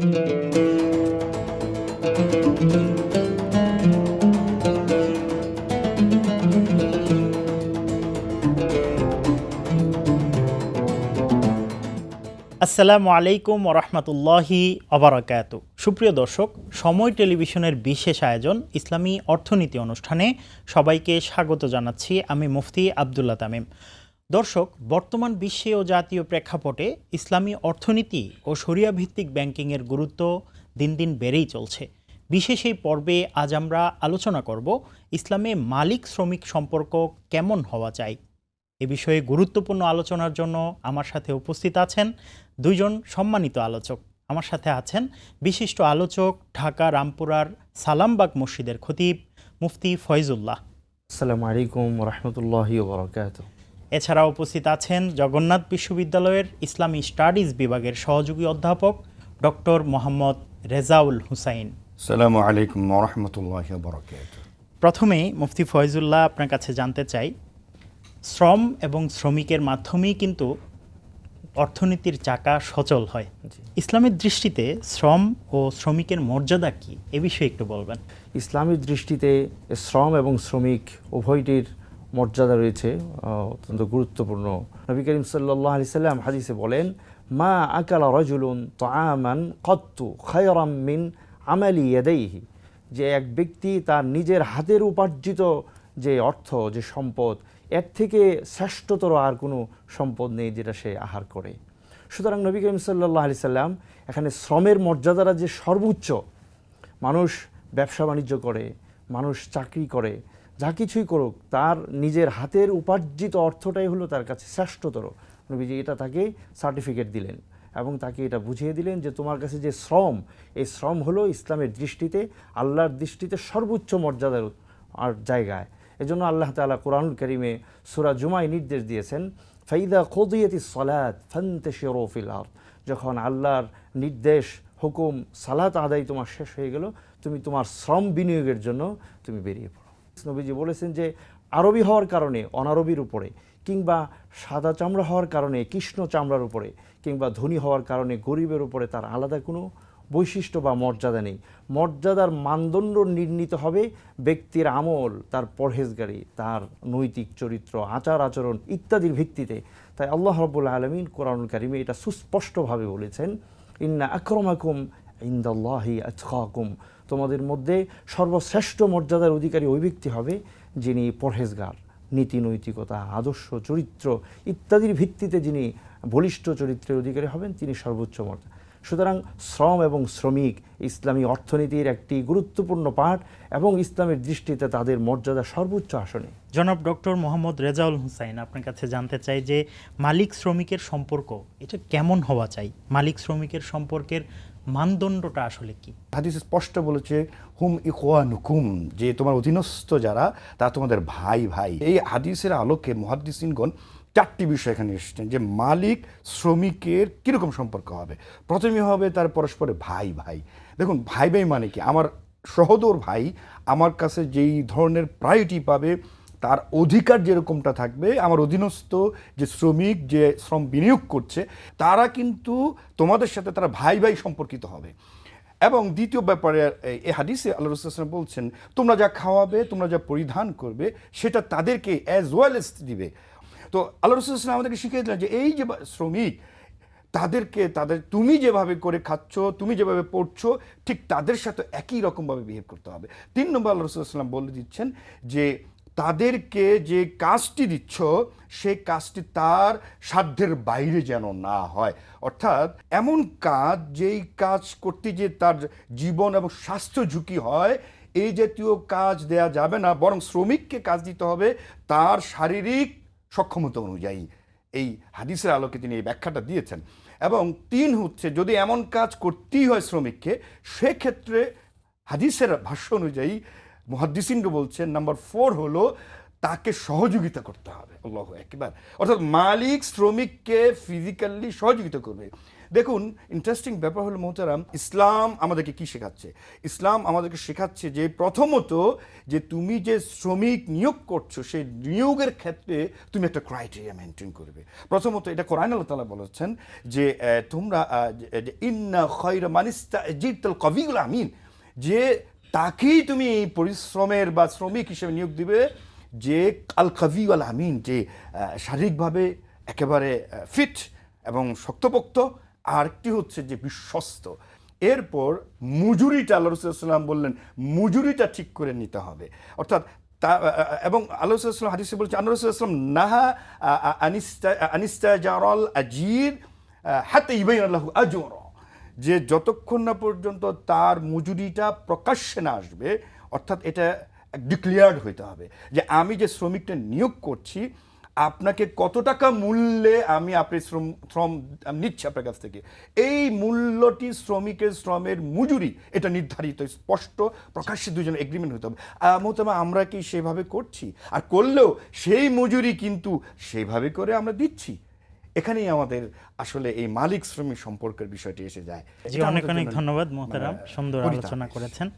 আসসালামু আলাইকুম ওরহমতুল্লাহি আবরাকাতু। সুপ্রিয় দর্শক, সময় টেলিভিশনের বিশেষ আয়োজন ইসলামী অর্থনীতি অনুষ্ঠানে সবাইকে স্বাগত জানাচ্ছি। আমি মুফতি আবদুল্লাহ তামিম। দর্শক, বর্তমান বিশ্বে ও জাতীয় প্রেক্ষাপটে ইসলামী অর্থনীতি ও শরিয়া ভিত্তিক ব্যাংকিংয়ের গুরুত্ব দিন দিন বেড়েই চলছে। বিশেষ এই পর্বে আজ আমরা আলোচনা করব ইসলামে মালিক শ্রমিক সম্পর্ক কেমন হওয়া চাই। এ বিষয়ে গুরুত্বপূর্ণ আলোচনার জন্য আমার সাথে উপস্থিত আছেন দুইজন সম্মানিত আলোচক। আমার সাথে আছেন বিশিষ্ট আলোচক, ঢাকা রামপুরার সালামবাগ মসজিদের খতিব মুফতি ফয়জুল্লাহ। আসসালামু আলাইকুম রহমতুল্লাহি ওয়া বারাকাতুহু। এছাড়া উপস্থিত আছেন জগন্নাথ বিশ্ববিদ্যালয়ের ইসলামী স্টাডিজ বিভাগের সহযোগী অধ্যাপক ডক্টর মোহাম্মদ রেজাউল হুসাইন। আসসালামু আলাইকুম ওয়া রাহমাতুল্লাহি ওয়া বারাকাতুহু। প্রথমেই মুফতি ফয়জুল্লাহ, আপনার কাছে জানতে চাই, শ্রম এবং শ্রমিকের মাধ্যমেই কিন্তু অর্থনীতির চাকা সচল হয়। ইসলামের দৃষ্টিতে শ্রম ও শ্রমিকের মর্যাদা কি, এ বিষয়ে একটু বলবেন। ইসলামের দৃষ্টিতে শ্রম এবং শ্রমিক উভয়টির মর্যাদা রয়েছে অত্যন্ত গুরুত্বপূর্ণ। নবী করিম সাল্লাল্লাহু আলাইহি সাল্লাম হাদিসে বলেন, মা আকালা রাজুলুন তাআমান কাত্তু খায়রাম মিন আমালি ইয়াদাইহি, যে এক ব্যক্তি তার নিজের হাতের উপার্জিত যে অর্থ, যে সম্পদ, এর থেকে শ্রেষ্ঠতর আর কোনো সম্পদ নেই যেটা সে আহার করে। সুতরাং নবী করিম সাল্লাল্লাহু আলাইহি সাল্লাম এখানে শ্রমের মর্যাদাটা যে সর্বোচ্চ, মানুষ ব্যবসা বাণিজ্য করে, মানুষ চাকরি করে, যা কিছুই করুক, তার নিজের হাতের উপার্জিত অর্থটাই হলো তার কাছে শ্রেষ্ঠতর। নবীজি এটা তাকে সার্টিফিকেট দিলেন এবং তাকে এটা বুঝিয়ে দিলেন যে তোমার কাছে যে শ্রম, এই শ্রম হলো ইসলামের দৃষ্টিতে, আল্লাহর দৃষ্টিতে সর্বোচ্চ মর্যাদার আর জায়গায়। এজন্য আল্লাহ তাআলা কোরআনুল কারীমে সূরা জুমায় নির্দেশ দিয়েছেন, ফাইদা কুদিয়াতিস সালাত ফান্তাশিরু ফিল আরদ, যখন আল্লাহর নির্দেশ, হুকুম, সালাত আদায় তোমার শেষ হয়ে গেল, তুমি তোমার শ্রম বিনিয়োগের জন্য তুমি বেরিয়ে পড়ো। নবীজি বলেছেন যে আরবি হওয়ার কারণে অনারবির উপরে, কিংবা সাদা চামড়া হওয়ার কারণে কৃষ্ণ চামড়ার উপরে, কিংবা ধনী হওয়ার কারণে গরিবের উপরে তার আলাদা কোনো বৈশিষ্ট্য বা মর্যাদা নেই। মর্যাদার মানদণ্ড নির্ণীত হবে ব্যক্তির আমল, তার পরহেজগারি, তার নৈতিক চরিত্র, আচার আচরণ ইত্যাদির ভিত্তিতে। তাই আল্লাহ রাব্বুল আলামিন কোরআনুল কারীমে এটা সুস্পষ্টভাবে বলেছেন, ইন্না আকরামাকুম ইনদাল্লাহি আতকাকুম, তোমাদের মধ্যে সর্বশ্রেষ্ঠ মর্যাদার অধিকারী ওই ব্যক্তি হবে যিনি পরহেজগার, নীতি নৈতিকতা, আদর্শ, চরিত্র ইত্যাদির ভিত্তিতে যিনি বলিষ্ঠ চরিত্রের অধিকারী হবেন, তিনি সর্বোচ্চ মর্যাদা। সুতরাং শ্রম এবং শ্রমিক ইসলামী অর্থনীতির একটি গুরুত্বপূর্ণ পাঠ এবং ইসলামের দৃষ্টিতে তাদের মর্যাদা সর্বোচ্চ আসনে। জনাব ডক্টর মোহাম্মদ রেজাউল হুসাইন, আপনার কাছে জানতে চাই যে মালিক শ্রমিকের সম্পর্ক এটা কেমন হওয়া চাই, মালিক শ্রমিকের সম্পর্কের মানদণ্ডটা আসলে কি? হাদিস স্পষ্ট বলেছে, হুম ইখওয়ানুকুম, যে তোমার অধীনস্থ যারা তা তোমাদের ভাই ভাই। এই হাদিসের আলোকে মুহাদ্দিসিনগণ চারটি বিষয় এখানে এসেছেন যে মালিক শ্রমিকের কীরকম সম্পর্ক হবে। প্রথমে হবে তার পরস্পরে ভাই ভাই। দেখুন, ভাই ভাই মানে কি, আমার সহোদর ভাই আমার কাছে যেই ধরনের প্রায়োরিটি পাবে, তার অধিকার যেরকমটা থাকবে, আমার অধীনস্থ যে শ্রমিক, যে শ্রম বিনিয়োগ করছে, তারা কিন্তু তোমাদের সাথে তারা ভাই ভাই সম্পর্কিত হবে। এবং দ্বিতীয় ব্যাপারে এই হাদিসে আল্লাহ রাসূল বলছেন, তোমরা যা খাওয়াবে, তোমরা যা পরিধান করবে, সেটা তাদেরকে অ্যাজ ওয়েল এস দিবে। তো আল্লাহ রাসূল আমাদেরকে শিখিয়ে দিলেন যে এই যে শ্রমিক, তাদেরকে তুমি যেভাবে করে খাচ্ছ, তুমি যেভাবে পড়ছো, ঠিক তাদের সাথে একই রকমভাবে বিহেভ করতে হবে। 3 নম্বর আল্লাহ রাসূল বলে দিচ্ছেন যে তাদেরকে যে কাজটি দিচ্ছ, সেই কাজটি তার সাধ্যের বাইরে যেন না হয়। অর্থাৎ এমন কাজ, যেই কাজ করতে যে তার জীবন এবং স্বাস্থ্য ঝুঁকি হয়, এই জাতীয় কাজ দেয়া যাবে না, বরং শ্রমিককে কাজ দিতে হবে তার শারীরিক সক্ষমতা অনুযায়ী। এই হাদিসের আলোকে তিনি এই ব্যাখ্যাটা দিয়েছেন। এবং 3 হচ্ছে, যদি এমন কাজ করতেই হয় শ্রমিককে, সেক্ষেত্রে হাদিসের ভাষ্য অনুযায়ী মুহাদ্দিসিনরা বলছেন, নাম্বার 4 হলো তাকে সহযোগিতা করতে হবে। আল্লাহু আকবার। অর্থাৎ মালিক শ্রমিককে ফিজিক্যালি সহযোগিতা করবে। দেখুন, ইন্টারেস্টিং ব্যাপার হলো মোহতারাম, ইসলাম আমাদেরকে কি শেখাচ্ছে? ইসলাম আমাদেরকে শেখাচ্ছে যে প্রথমত যে তুমি যে শ্রমিক নিয়োগ করছো সেই নিয়োগের ক্ষেত্রে তুমি একটা ক্রাইটেরিয়া মেনটেন করবে। প্রথমত এটা কোরআন আল্লাহ তাআলা বলেছেন যে তোমরা ইন্না খায়রা মান ইসতাজিরতাল কাবিউল আমিন, যে তাকেই তুমি পরিশ্রমের বা শ্রমিক হিসেবে নিয়োগ দিবে যে আল কাবিউল আমিন, যে শারীরিকভাবে একেবারে ফিট এবং শক্তপোক্ত, আর একটি হচ্ছে যে বিশ্বস্ত। এরপর মজুরিটা আল্লাহ রাসূল সাল্লাল্লাহু আলাইহি ওয়াসাল্লাম বললেন মজুরিটা ঠিক করে নিতে হবে, অর্থাৎ এবং আল্লাহ রাসূল সাল্লাল্লাহু আলাইহি ওয়াসাল্লাম হাদিসে বলছেন, আল্লাহ রাসূল সাল্লাল্লাহু আলাইহি ওয়াসাল্লাম নাহা আনিস্তাজারাল আজির হাত্তা ইউবাইনা লাহু আজরা, যে যতক্ষণ না পর্যন্ত তার মজুরিটা প্রকাশ্যে না আসবে, অর্থাৎ এটা ডিক্লেয়ার্ড হইতে হবে যে আমি যে শ্রমিকটা নিয়োগ করছি আপনাকে কত টাকা মূল্যে আমি আপনার শ্রম নিচ্ছি আপনার কাছ থেকে, এই মূল্যটি শ্রমিকের শ্রমের মজুরি, এটা নির্ধারিত স্পষ্ট প্রকাশ্যে দুজন এগ্রিমেন্ট হতে হবে। মোতামা আমরা কি সেভাবে করছি? আর করলেও সেই মজুরি কিন্তু সেইভাবে করে আমরা দিচ্ছি। এখানেই আমাদের আসলে এই মালিক শ্রমিক সম্পর্কের বিষয়টি এসে যায়। জি, অনেক অনেক ধন্যবাদ মোহতারাম, সুন্দর আলোচনা করেছেন।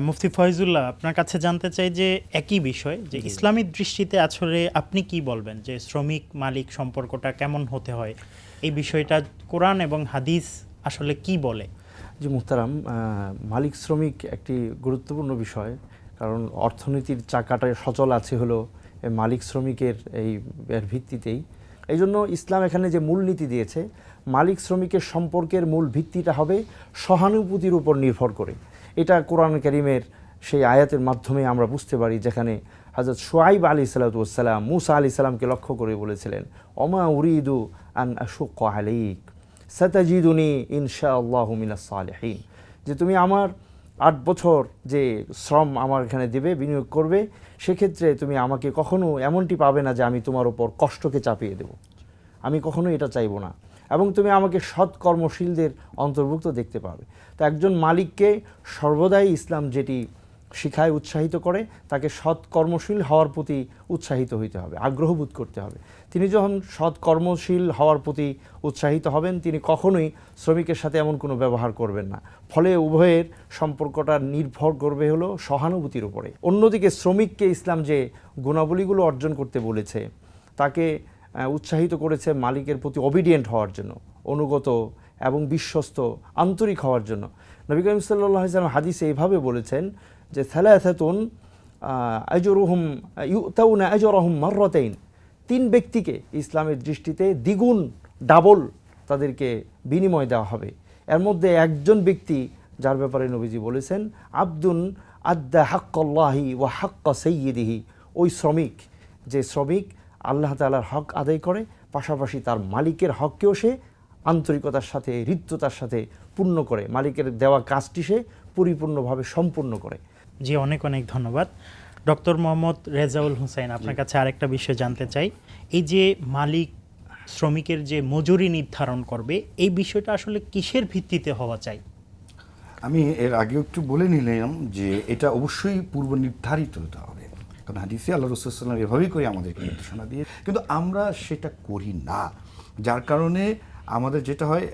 মুফতি ফয়জুল্লাহ, আপনার কাছে জানতে চাই যে একই বিষয়, যে ইসলামী দৃষ্টিতে আসলে আপনি কি বলবেন যে শ্রমিক মালিক সম্পর্কটা কেমন হতে হয়, এই বিষয়টা কোরআন এবং হাদিস আসলে কি বলে? জি মুহতারাম, মালিক শ্রমিক একটি গুরুত্বপূর্ণ বিষয়, কারণ অর্থনীতির চাকাটা সচল আছে হলো মালিক শ্রমিকের এর ভিত্তিতেই। এই জন্য ইসলাম এখানে যে মূলনীতি দিয়েছে, মালিক শ্রমিকের সম্পর্কের মূল ভিত্তিটা হবে সহানুভূতির উপর নির্ভর করে। এটা কোরআন কারীমের সেই আয়াতের মাধ্যমে আমরা বুঝতে পারি, যেখানে হযরত শুআইব আলাইহিসসালাতু ওয়াসসালাম মুসা আলাইহিসসালামকে লক্ষ্য করে বলেছিলেন, ওমা উরিদু আন আশুক্কা আলাইক সাতাজিদুনি ইনশাআল্লাহু মিনাস সালিহিন, যে তুমি আমার 8 বছর যে শ্রম আমার এখানে দেবে, বিনিয়োগ করবে, সেক্ষেত্রে তুমি আমাকে কখনো এমনটি পাবে না যে আমি তোমার উপর কষ্টকে চাপিয়ে দেব, আমি কখনো এটা চাইবো না, এবং তুমি আমাকে সৎ কর্মশীলদের অন্তর্ভুক্ত দেখতে পাবে। তো একজন মালিককে সর্বদাই ইসলাম যেটি শিখায়, উৎসাহিত করে, তাকে সৎ কর্মশীল হওয়ার প্রতি উৎসাহিত হইতে হবে, আগ্রহবোধ করতে হবে। তিনি যখন সৎ কর্মশীল হওয়ার প্রতি উৎসাহিত হবেন, তিনি কখনোই শ্রমিকের সাথে এমন কোনো ব্যবহার করবেন না। ফলে উভয়ের সম্পর্কটা নির্ভর করবে হলো সহানুভূতির উপরে। অন্যদিকে শ্রমিককে ইসলাম যে গুণাবলীগুলো অর্জন করতে বলেছে, তাকে উৎসাহিত করেছে মালিকের প্রতি অবিডিয়েন্ট হওয়ার জন্য, অনুগত এবং বিশ্বস্ত, আন্তরিক হওয়ার জন্য। নবী করিম সাল্লাল্লাহু আলাইহি ওয়াসাল্লাম হাদিসে এইভাবে বলেছেন যে সালাসাতুন আজরুহুম ইউতাউনা আজরাহুম মাররাতাইন, 3 ব্যক্তিকে ইসলামের দৃষ্টিতে দ্বিগুণ, ডাবল তাদেরকে বিনিময় দেওয়া হবে। এর মধ্যে একজন ব্যক্তি যার ব্যাপারে নবীজি বলেছেন, আবদুন আদ্দা হাক্কাল্লাহি ওয়া হাক্কা সাইয়্যিদিহি, ওই শ্রমিক, যে শ্রমিক আল্লাহ তাআলার হক আদায় করে, পাশাপাশি তার মালিকের হককেও সে আন্তরিকতার সাথে, হৃদ্যতার সাথে পূর্ণ করে, মালিকের দেওয়া কাজটি সে পরিপূর্ণভাবে সম্পূর্ণ করে। জি, অনেক অনেক ধন্যবাদ। ডক্টর মোহাম্মদ রেজাউল হোসেন, আপনার কাছে আরেকটা বিষয় জানতে চাই। এই যে মালিক শ্রমিকের যে মজুরি নির্ধারণ করবে, এই বিষয়টা আসলে কিসের ভিত্তিতে হওয়া চাই? আমি এর আগেও একটু বলে নিলাম যে এটা অবশ্যই পূর্ব নির্ধারিত হতে হবে, কারণ হাদিসে আল্লাহ রাসূল সাল্লাল্লাহু আলাইহি ওয়াসাল্লাম এভাবেই করে আমাদেরকে নির্দেশনা দিয়ে, কিন্তু আমরা সেটা করি না। যার কারণে আমাদের যেটা হয়,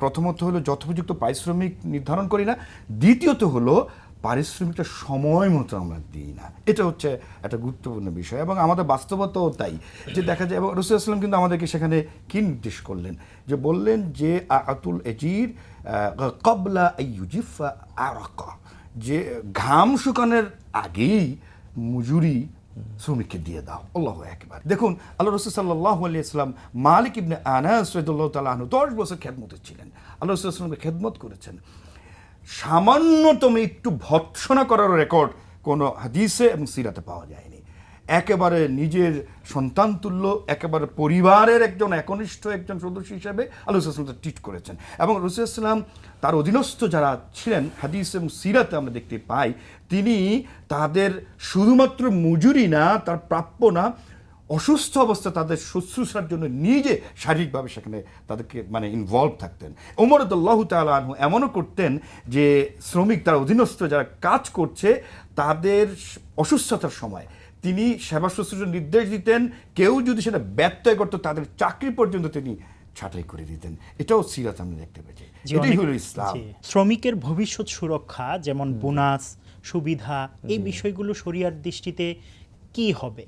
প্রথমত হলো যথোপযুক্ত পারিশ্রমিক নির্ধারণ করি না, দ্বিতীয়ত হলো পারিশ্রমিকটা সময় মতো আমরা দিই না। এটা হচ্ছে একটা গুরুত্বপূর্ণ বিষয়, এবং আমাদের বাস্তবতাও তাই, যে দেখা যায়। এবং রাসূল সাল্লাল্লাহু আলাইহি ওয়াসাল্লাম কিন্তু আমাদেরকে সেখানে কি নির্দেশ করলেন, যে বললেন যে আতুল এজির ক্বাবলা আইয়ুজিফা আরাকা, যে ঘাম শুকানোর আগেই মজুরি শ্রমিককে দিয়ে দাও। আল্লাহু আকবার। দেখুন, আল্লাহ রাসূল সাল্লাল্লাহু আলাইহি ওয়াসাল্লাম মালিক ইবনে আনাস রাদিয়াল্লাহু তাআলা আনহু 10 বছর খেদমতে ছিলেন, আল্লাহ রাসূল সাল্লাল্লাহু আলাইহি ওয়াসাল্লামকে খেদমত করেছেন। সামান্যতম একটু ভৎসনা করার রেকর্ড কোনো হাদিসে এবং সিরাতে পাওয়া যায়নি। একেবারে নিজের সন্তান তুল্য, একেবারে পরিবারের একজন একনিষ্ঠ একজন সদস্য হিসেবে আল্লাহ রাসূল সাল্লাল্লাহু আলাইহি ওয়াসাল্লাম ট্রিট করেছেন। এবং রাসূল সাল্লাল্লাহু আলাইহি ওয়াসাল্লাম তার অধীনস্থ যারা ছিলেন, হাদিস এবং সিরাতে আমরা দেখতে পাই, তিনি তাদের শুধুমাত্র মজুরি না, তার প্রাপ্য না, অসুস্থ অবস্থা তাদের শুশ্রূষার জন্য নিজে শারীরিকভাবে সেখানে তাদেরকে ইনভলভ থাকতেন। ওমর রাদিয়াল্লাহু তাআলা আনহু এমনও করতেন যে শ্রমিক, তার অধীনস্থ যারা কাজ করছে, তাদের অসুস্থতার সময় তিনি সেবা শুশ্রূষার নির্দেশ দিতেন। কেউ যদি সেটা ব্যত্যয় করতো, তাদের চাকরি পর্যন্ত তিনি ছাঁটাই করে দিতেন। এটাও সিরাত আমরা দেখতে পেয়েছি। জি, এটাই অনেক- হলো ইসলাম। জি। শ্রমিকের ভবিষ্যৎ সুরক্ষা যেমন বোনাস সুবিধা এই বিষয়গুলো শরিয়ার দৃষ্টিতে কি হবে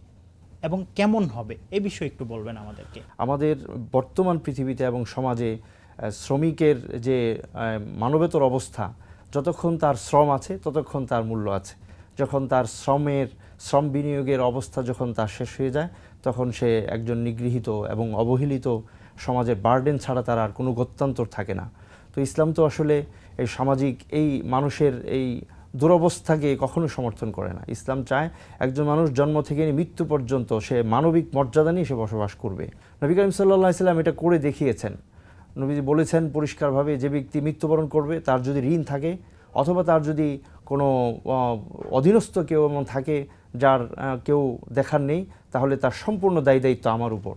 এবং কেমন হবে এই বিষয়ে একটু বলবেন আমাদেরকে। আমাদের বর্তমান পৃথিবীতে এবং সমাজে শ্রমিকের যে মানবেতর অবস্থা, যতক্ষণ তার শ্রম আছে ততক্ষণ তার মূল্য আছে। যখন তার শ্রম বিনিয়োগের অবস্থা যখন তার শেষ হয়ে যায়, তখন সে একজন নিগৃহীত এবং অবহেলিত সমাজের বার্ডেন ছাড়া তার আর কোনো গত্যন্তর থাকে না। তো ইসলাম তো আসলে এই সামাজিক এই মানুষের এই দুরবস্থাকে কখনো সমর্থন করে না। ইসলাম চায় একজন মানুষ জন্ম থেকে নিয়ে মৃত্যু পর্যন্ত সে মানবিক মর্যাদা নিয়ে সে বসবাস করবে। নবী করিম সাল্লাল্লাহু আলাইহি সাল্লাম এটা করে দেখিয়েছেন। নবীজি বলেছেন পরিষ্কারভাবে, যে ব্যক্তি মৃত্যুবরণ করবে তার যদি ঋণ থাকে অথবা তার যদি কোনো অধীনস্থ কেউ এমন থাকে যার কেউ দেখার নেই, তাহলে তার সম্পূর্ণ দায়িত্ব আমার উপর,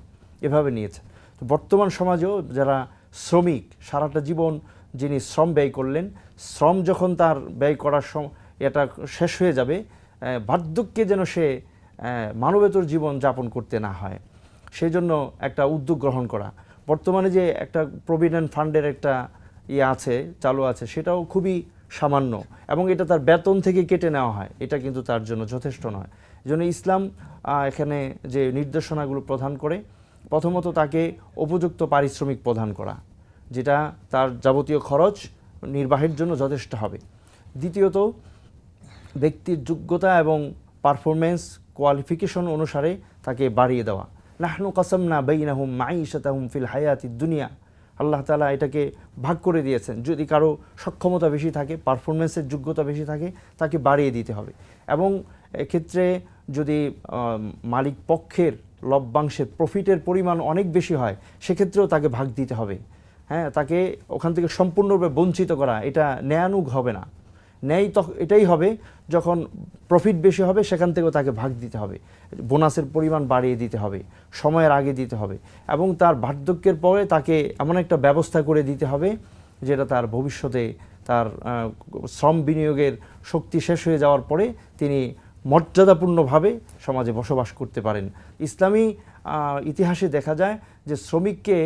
এভাবে নিয়েছে। তো বর্তমান সমাজেও যারা শ্রমিক, সারাটা জীবন যিনি শ্রম ব্যয় করলেন, শ্রম যখন তার ব্যয় করার এটা শেষ হয়ে যাবে, বার্ধক্যে যেন সে মানবেতর জীবন যাপন করতে না হয়, সেই জন্য একটা উদ্যোগ গ্রহণ করা। বর্তমানে যে একটা প্রভিডেন্ট ফান্ডের একটা আছে, চালু আছে, সেটাও খুবই সামান্য এবং এটা তার বেতন থেকে কেটে নেওয়া হয়, এটা কিন্তু তার জন্য যথেষ্ট নয়। এই জন্য ইসলাম এখানে যে নির্দেশনাগুলো প্রদান করে, প্রথমত তাকে উপযুক্ত পারিশ্রমিক প্রদান করা, যেটা তার যাবতীয় খরচ নির্বাহের জন্য যথেষ্ট হবে। দ্বিতীয়ত ব্যক্তির যোগ্যতা এবং পারফরমেন্স কোয়ালিফিকেশন অনুসারে তাকে বাড়িয়ে দেওয়া। নাহনু কাসামনা বাইনাহুম মাঈশাতাহুম ফিল হায়াতিদ দুনিয়া, আল্লাহ তাআলা এটাকে ভাগ করে দিয়েছেন। যদি কারো সক্ষমতা বেশি থাকে, পারফরমেন্সের যোগ্যতা বেশি থাকে, তাকে বাড়িয়ে দিতে হবে। এবং এক্ষেত্রে যদি মালিক পক্ষের লভ্যাংশের প্রফিটের পরিমাণ অনেক বেশি হয়, সেক্ষেত্রেও তাকে ভাগ দিতে হবে। হ্যাঁ, তাকে ওখান থেকে সম্পূর্ণরূপে বঞ্চিত করা এটা ন্যায়ানুগ হবে না। ন্যায় এটাই হবে যখন প্রফিট বেশি হবে, সেখান থেকেও তাকে ভাগ দিতে হবে, বোনাসের পরিমাণ বাড়িয়ে দিতে হবে, সময়ের আগে দিতে হবে, এবং তার বার্ধক্যের পরে তাকে এমন একটা ব্যবস্থা করে দিতে হবে যেটা তার ভবিষ্যতে তার শ্রম বিনিয়োগের শক্তি শেষ হয়ে যাওয়ার পরে তিনি মর্যাদাপূর্ণভাবে সমাজে বসবাস করতে পারেন। ইসলামী ইতিহাসে দেখা যায় যে শ্রমিককে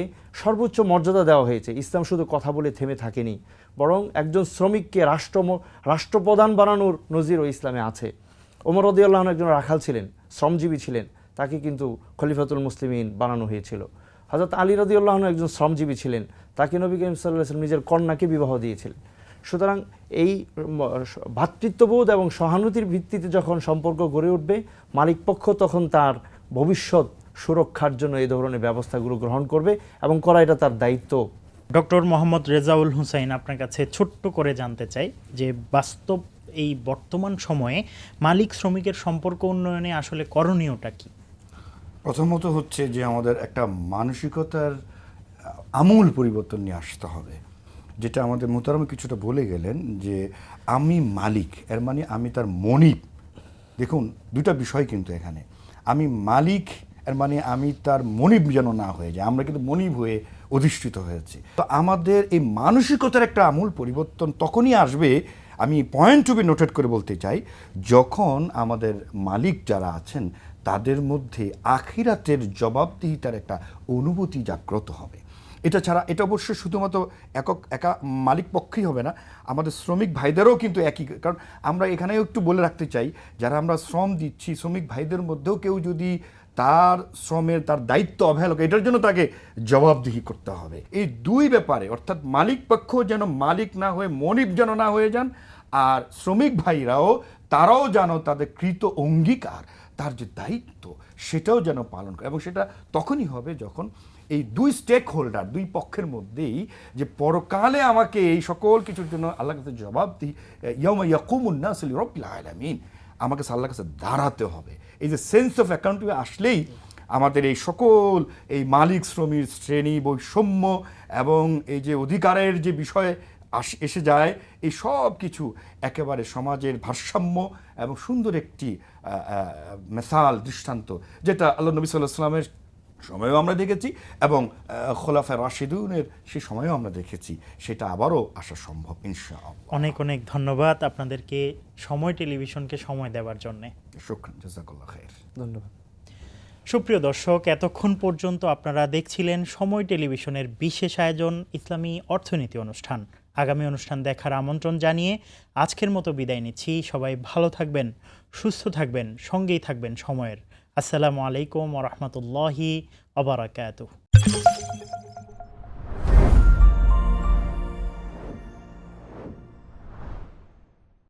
সর্বোচ্চ মর্যাদা দেওয়া হয়েছে। ইসলাম শুধু কথা বলে থেমে থাকেনি, বরং একজন শ্রমিককে রাষ্ট্রপ্রধান বানানোর নজিরও ইসলামে আছে। ওমর রাদিয়াল্লাহু আনহু একজন রাখাল ছিলেন, শ্রমজীবী ছিলেন, তাকে কিন্তু খলিফাতুল মুসলিমিন বানানো হয়েছিল। হযরত আলী রাদিয়াল্লাহু আনহু একজন শ্রমজীবী ছিলেন, তাকে নবী করিম সাল্লাল্লাহু আলাইহি ওয়াসাল্লাম নিজের কন্যাকে বিবাহ দিয়েছিলেন। সুতরাং এই ভ্রাতৃত্ববোধ এবং সহানুভূতির ভিত্তিতে যখন সম্পর্ক গড়ে উঠবে, মালিকপক্ষ তখন তার ভবিষ্যৎ সুরক্ষার জন্য এই ধরনের ব্যবস্থাগুলো গ্রহণ করবে এবং করা এটা তার দায়িত্ব। ডক্টর মোহাম্মদ রেজাউল হুসাইন, আপনার কাছে ছোট্ট করে জানতে চাই যে বাস্তব এই বর্তমান সময়ে মালিক শ্রমিকের সম্পর্ক উন্নয়নে আসলে করণীয়টা কি? প্রথমত হচ্ছে যে আমাদের একটা মানসিকতার আমূল পরিবর্তন নিয়ে আসতে হবে, যেটা আমাদের মোহতারাম কিছুটা বলে গেলেন যে আমি মালিক, এর মানে আমি তার মনিব। দেখুন দুটা বিষয় কিন্তু এখানে, আমি মালিক এর মানে আমি তার মনিব যেন না হয়ে যায়। আমরা কিন্তু মনিব হয়ে অধিষ্ঠিত হয়েছি। তো আমাদের এই মানসিকতার একটা আমূল পরিবর্তন তখনই আসবে, আমি পয়েন্ট টু বি নোটেড করে বলতে চাই, যখন আমাদের মালিক যারা আছেন তাদের মধ্যে আখিরাতের জবাবদিহিতার একটা অনুভূতি জাগ্রত হবে। এটা ছাড়া, এটা অবশ্যই শুধুমাত্র একা মালিক পক্ষেই হবে না, আমাদের শ্রমিক ভাইদেরও কিন্তু একই। কারণ আমরা এখানেও একটু বলে রাখতে চাই, যারা আমরা শ্রম দিচ্ছি, শ্রমিক ভাইদের মধ্যেও কেউ যদি তার শ্রমের তার দায়িত্ব অবহেলা করে, এটার জন্য তাকে জবাবদিহি করতে হবে। এই দুই ব্যাপারে, অর্থাৎ মালিক পক্ষ যেন মালিক না হয়ে মনিব যেন না হয়ে যান, আর শ্রমিক ভাইরাও তারাও যেন তাদের কৃত অঙ্গীকার, তার যে দায়িত্ব সেটাও যেন পালন করে। এবং সেটা তখনই হবে যখন এই দুই স্টেক হোল্ডার, দুই পক্ষের মধ্যেই, যে পরকালে আমাকে এই সকল কিছুর জন্য আল্লাহর কাছে জবাবদিহি, ইয়াউমা ইয়াকুমুন নাসু লিরাব্বিল আলামিন, আমাকে আল্লাহর কাছে দাঁড়াতে হবে। এই যে সেন্স অফ অ্যাকাউন্টেবিলিটি আসলেই আমাদের এই সকল এই মালিক শ্রমিক শ্রেণী বৈষম্য এবং এই যে অধিকারের যে বিষয় এসে যায়, এই সব কিছু একেবারে সমাজের ভারসাম্য এবং সুন্দর একটি মেসাল দৃষ্টান্ত, যেটা আল্লাহ নবী সাল্লাল্লাহু আলাইহি ওয়াসাল্লামের সময়ও আমরা দেখেছি এবং খোলাফায়ে রাশিদুনের সেই সময়ও আমরা দেখেছি, সেটা আবারও আসা সম্ভব ইনশাআল্লাহ। অনেক অনেক ধন্যবাদ আপনাদেরকে সময় টেলিভিশনকে সময় দেওয়ার জন্য। শুকরান, জাযাকাল্লাহ খাইর। ধন্যবাদ। সুপ্রিয় দর্শক, এতক্ষণ পর্যন্ত আপনারা দেখছিলেন সময় টেলিভিশনের বিশেষ আয়োজন ইসলামী অর্থনীতি অনুষ্ঠান। আগামী অনুষ্ঠান দেখার আমন্ত্রণ জানিয়ে আজকের মতো বিদায় নিচ্ছি। সবাই ভালো থাকবেন, সুস্থ থাকবেন, সঙ্গেই থাকবেন সময়ের। আসসালামু আলাইকুম ওয়া রাহমাতুল্লাহি ওয়া বারাকাতুহু।